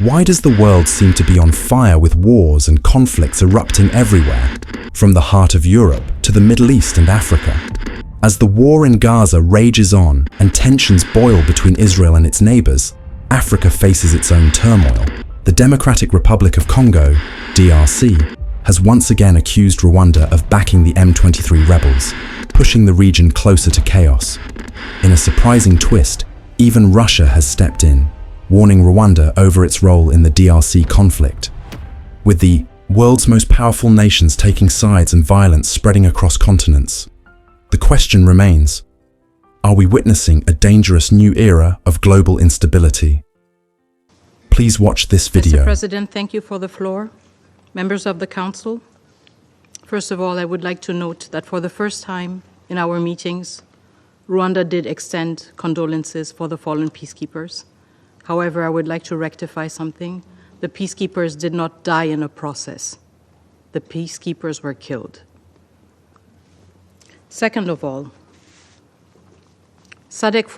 Why does the world seem to be on fire with wars and conflicts erupting everywhere, from the heart of Europe to the Middle East and Africa? As the war in Gaza rages on and tensions boil between Israel and its neighbors, Africa faces its own turmoil. The Democratic Republic of Congo, DRC, has once again accused Rwanda of backing the M23 rebels, pushing the region closer to chaos. In a surprising twist, even Russia has stepped in, warning Rwanda over its role in the DRC conflict. With the world's most powerful nations taking sides and violence spreading across continents, the question remains, are we witnessing a dangerous new era of global instability? Please watch this video. Mr. President, thank you for the floor. Members of the Council, first of all, I would like to note that for the first time in our meetings, Rwanda did extend condolences for the fallen peacekeepers. However, I would like to rectify something. The peacekeepers did not die in a process. The peacekeepers were killed. Second of all, SADC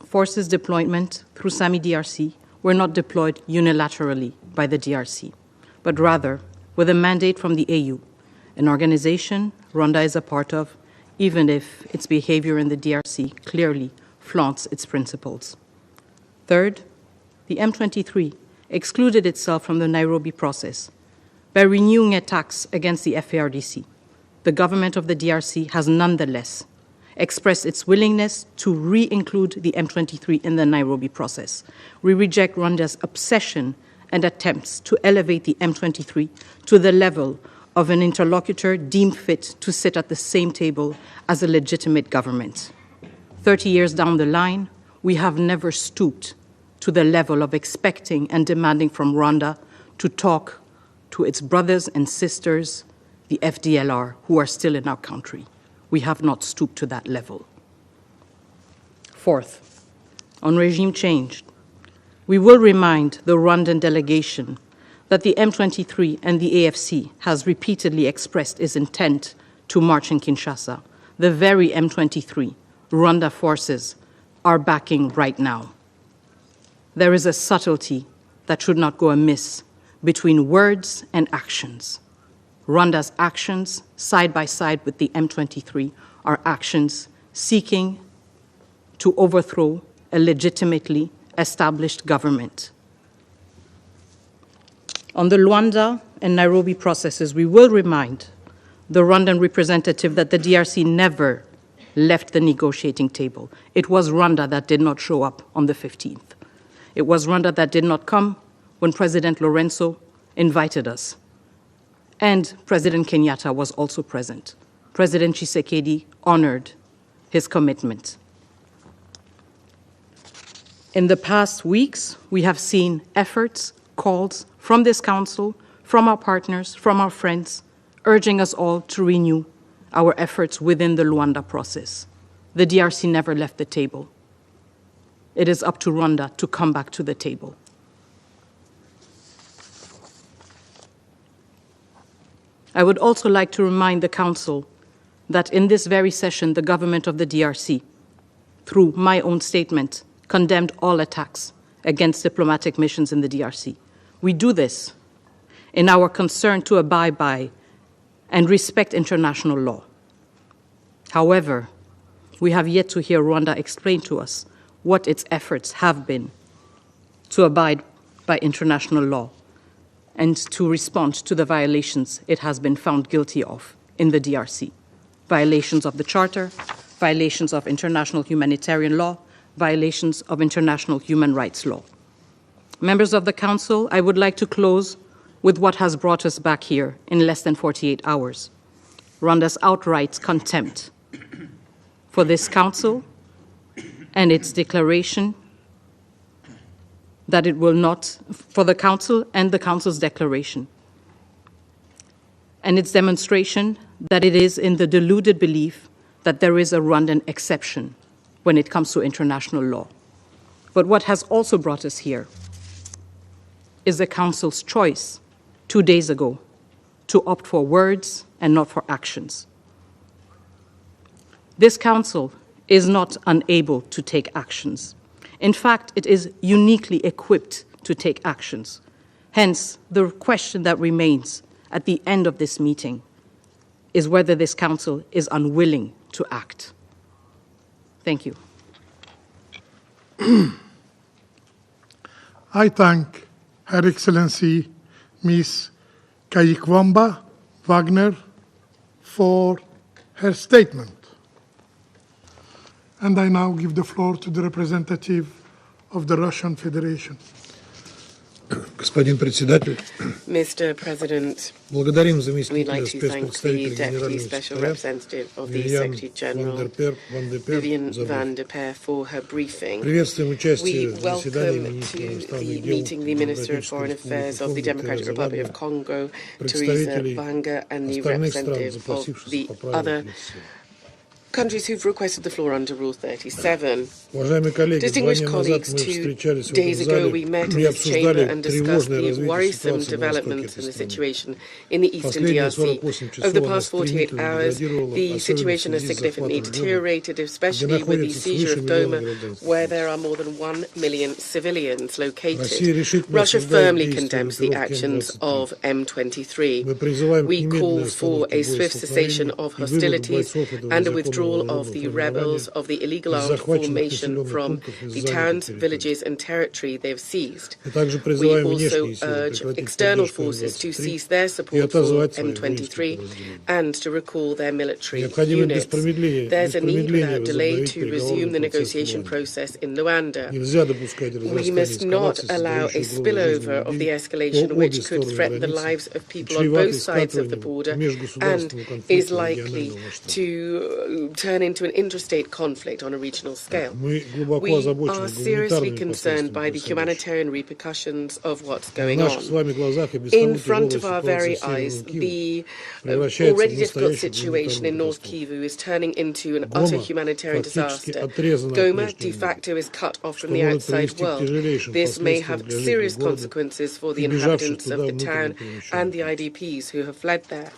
forces deployment through SAMI DRC were not deployed unilaterally by the DRC, but rather with a mandate from the AU, an organization Rwanda is a part of, even if its behavior in the DRC clearly flaunts its principles. Third, the M23 excluded itself from the Nairobi process by renewing attacks against the FARDC. The government of the DRC has nonetheless expressed its willingness to re-include the M23 in the Nairobi process. We reject Rwanda's obsession and attempts to elevate the M23 to the level of an interlocutor deemed fit to sit at the same table as a legitimate government. 30 years down the line, we have never stooped to the level of expecting and demanding from Rwanda to talk to its brothers and sisters, the FDLR, who are still in our country. We have not stooped to that level. Fourth, on regime change, we will remind the Rwandan delegation that the M23 and the AFC has repeatedly expressed its intent to march in Kinshasa. The very M23 Rwanda forces are backing right now. There is a subtlety that should not go amiss between words and actions. Rwanda's actions, side by side with the M23, are actions seeking to overthrow a legitimately established government. On the Luanda and Nairobi processes, we will remind the Rwandan representative that the DRC never left the negotiating table. It was Rwanda that did not show up on the 15th. It was Rwanda that did not come when President Lorenzo invited us. And President Kenyatta was also present. President Tshisekedi honored his commitment. In the past weeks, we have seen efforts, calls from this council, from our partners, from our friends, urging us all to renew our efforts within the Luanda process. The DRC never left the table. It is up to Rwanda to come back to the table. I would also like to remind the Council that in this very session, the government of the DRC, through my own statement, condemned all attacks against diplomatic missions in the DRC. We do this in our concern to abide by and respect international law. However, we have yet to hear Rwanda explain to us what its efforts have been to abide by international law and to respond to the violations it has been found guilty of in the DRC. Violations of the Charter, violations of international humanitarian law, violations of international human rights law. Members of the Council, I would like to close with what has brought us back here in less than 48 hours. Rwanda's outright contempt for this Council and its declaration that it will not, for the Council and the Council's declaration, and its demonstration that it is in the deluded belief that there is a Rwandan exception when it comes to international law. But what has also brought us here is the Council's choice 2 days ago to opt for words and not for actions. This Council is not unable to take actions. In fact, it is uniquely equipped to take actions. Hence, the question that remains at the end of this meeting is whether this Council is unwilling to act. Thank you. I thank Her Excellency Ms. Kayikwamba Wagner for her statement. And I now give the floor to the representative of the Russian Federation. Господин председатель, Mr. President, благодарим we'd заместителя like to thank the спецпредставителя Deputy Генерального Special секретаря Representative of the Vivian Secretary General, van der Vivian Perr, van der Perr, for her briefing. Приветствуем участие We в заседании welcome министра to иностранных the дел meeting the Minister of Foreign Affairs of the Democratic Republic of Congo, Teresa Banga, and the representative of the other countries who've requested the floor under Rule 37. Уважаемые коллеги, 2 Distinguished дня назад colleagues, мы 2 встречались в этом days ago зале we met in и this chamber обсуждали and discussed тревожное the развитие worrisome ситуации на востоке developments in этой the страны. situation in the eastern Последние DRC. 48 Over the часов она past 48 стремительно hours, деградировала, the особенно в situation has связи с significantly захватом Дома, deteriorated, где especially with the находится seizure свыше of миллиона Doma, гражданских. where there are more than 1 million civilians Россия located. решительно Russia осуждает firmly действия condemns the группировки actions М-23. of M23. Мы призываем к We call немедленной for остановке a swift cessation of боестолкновений и выводу hostilities бойцов этого and a незаконного withdrawal военного of the формирования rebels of the illegal из armed захваченных formation населенных from пунктов из the занятых towns, территорий. villages and territory they've seized. Мы также We призываем also внешние силы urge прекратить external поддержку forces to М-23 cease their и support for отозвать свои M23 воинские подразделения. and to recall their military Необходимо без units. промедления There's a need without delay возобновить to resume the переговорный процесс в negotiation Руанде. process in Luanda. Нельзя допускать We разрастания must not эскалации, allow a создающей угрозу spillover жизни of the людей escalation по обе which could стороны threaten the границы lives of и people on чреватой both sides of the скатыванием border and межгосударственного is конфликта likely регионального масштаба. to turn into an interstate conflict on a regional scale. Мы глубоко We озабочены are seriously гуманитарными concerned последствиями by the происходящего. humanitarian repercussions of what's На going наших с on. вами глазах и без In того front тяжелая of our ситуация very в Северном eyes, Киеве the превращается already в difficult настоящую situation in гуманитарную North катастрофу. Kivu is turning into an utter Goma humanitarian фактически disaster. отрезана от Goma внешнего de мира, facto is cut off что from the может outside привести к world. тяжелейшим This may последствиям have для жителей serious города consequences for the и бежавших inhabitants туда of the town внутренне and the перемещенных. IDPs who have fled there.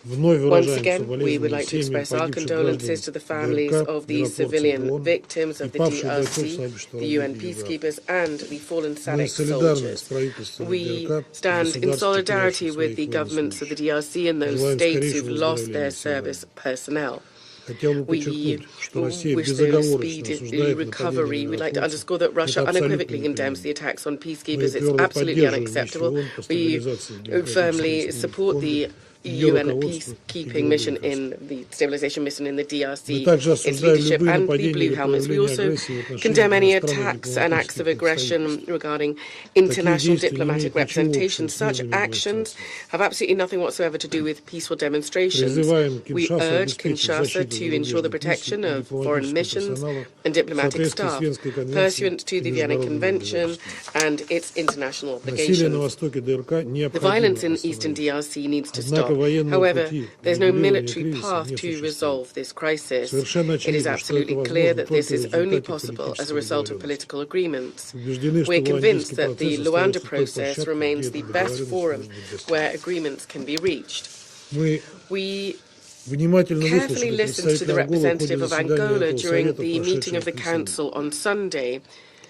Вновь Once выражаем again, we would соболезнования like to семьям express our погибших condolences to граждан the families ДРК, of the миротворцев civilian ООН victims и of the павших бойцов DRC, сообщества the UN развития Юга. peacekeepers, and the fallen Мы SADC солидарны с soldiers. правительством We ДРК и stand in государств, solidarity потерявших with the своих governments of the военнослужащих. DRC and those Желаем states who've скорейшего lost their выздоровления всем service personnel. Хотел бы We подчеркнуть, что Россия wish them безоговорочно speedy осуждает recovery. нападение We'd like to на underscore that Russia Это абсолютно unequivocally condemns the неприемлемо. attacks on Мы peacekeepers. It's твердо absolutely поддерживаем unacceptable. миссию ООН по We стабилизации Демократической firmly Республики support Конго, the ее UN руководство и peacekeeping mission главы in the stabilization mission in the Мы DRC, также its осуждаем leadership любые and the нападения Blue или Helmets. We проявления also агрессии в отношении condemn any иностранных attacks and acts of дипломатических aggression представительств. regarding Такие international действия не diplomatic имеют ничего representation. общего с Such мирными actions демонстрациями. have absolutely nothing whatsoever to do with peaceful demonstrations. Призываем We Киншасу urge обеспечить Kinshasa защиту to ensure the зарубежных protection миссий и of foreign дипломатического missions персонала and в diplomatic соответствии staff, с Венской конвенцией pursuant to и the Vienna международными Convention обязательствами. and its international Насилие на obligations. востоке ДРК The необходимо violence in eastern остановить. DRC needs to Однако stop. военного However, пути there's no урегулирования military кризиса path не to существует. resolve this crisis. Совершенно It is очевидно, что это absolutely clear возможно that this только в is only результате possible as a политической result of договоренности. political agreements. Убеждены, что We're convinced руандийский that the процесс Luanda остается той process площадкой, remains где the эта best договоренность forum может быть достигнута. where agreements can be reached. Мы We внимательно carefully выслушали listened to the представителя Анголы в ходе representative of заседания Angola этого during совета, the meeting прошедшего of в the воскресенье. Council on Sunday.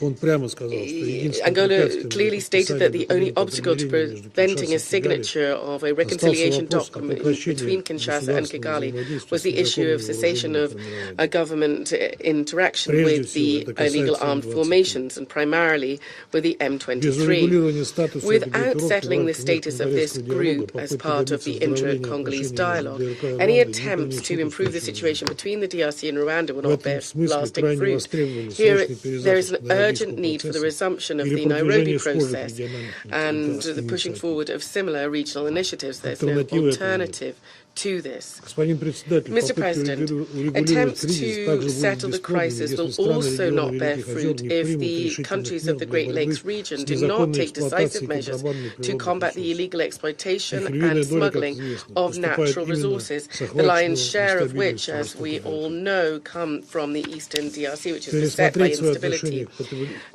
Он прямо сказал, что единственным Angola препятствием clearly для stated that the only подписания obstacle to документа о примирении preventing a между Киншасой и Кигалью signature of a остался reconciliation вопрос о document прекращении between Kinshasa and государственного Kigali взаимодействия was с the issue of незаконными cessation вооруженными of a формированиями. government interaction Прежде with всего, the это касается illegal armed М-23. formations and primarily with the Без M23. урегулирования статуса этой Without группировки settling в the рамках status of this межконгольского диалога, group as попытки part of добиться the выздоровления inter-Congolese отношений dialogue, между ДРК и any Рвандой не attempts to принесут improve the устойчивого situation результата. between the DRC and Rwanda will В not этом bear смысле lasting крайне fruit. востребованы Here, срочный there is перезапуск an urgent Найробийского need for the процесса resumption of или the Nairobi продвижение схожих process региональных and the pushing инициатив. forward of similar regional initiatives. There's no Альтернативы этому нет. alternative to this. Господин председатель, Mr. попытки President, урегулировать attempts кризис to также будут settle the бесплодными, crisis если will страны also региона not bear Великих озер fruit не if примут the решительных countries мер of the для Great борьбы Lakes с region do not незаконной take decisive эксплуатацией measures контрабандных to природных combat the ресурсов. illegal exploitation Их львиная and доля, как smuggling известно, of поступает natural именно resources, с the lion's захваченного share of which, нестабильностью as we востока all Африки. know, come from the eastern DRC, which is beset by Пересмотреть свои instability. отношения к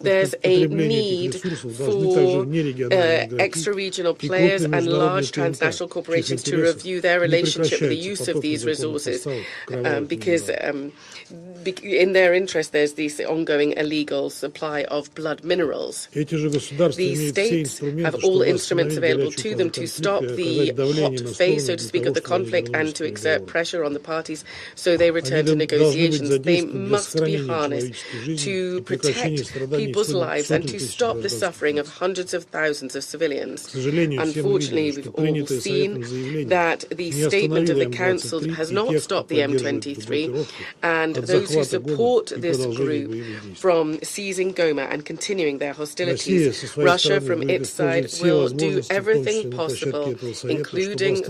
there's a need for extra-regional players and large transnational corporations to review their relationship with the use of these resources, because in their interest there's this ongoing illegal supply of blood minerals. These states have all instruments available to them to stop the hot phase, so to speak, of the conflict and to exert pressure on the parties so they return to negotiations. They must be harnessed to protect people's lives and to stop the suffering of hundreds of thousands of civilians. Unfortunately, we've all seen that the statement of the Council has not stopped the M23, and those who support this group from seizing Goma and continuing their hostilities. Russia, from its side, will do everything possible, including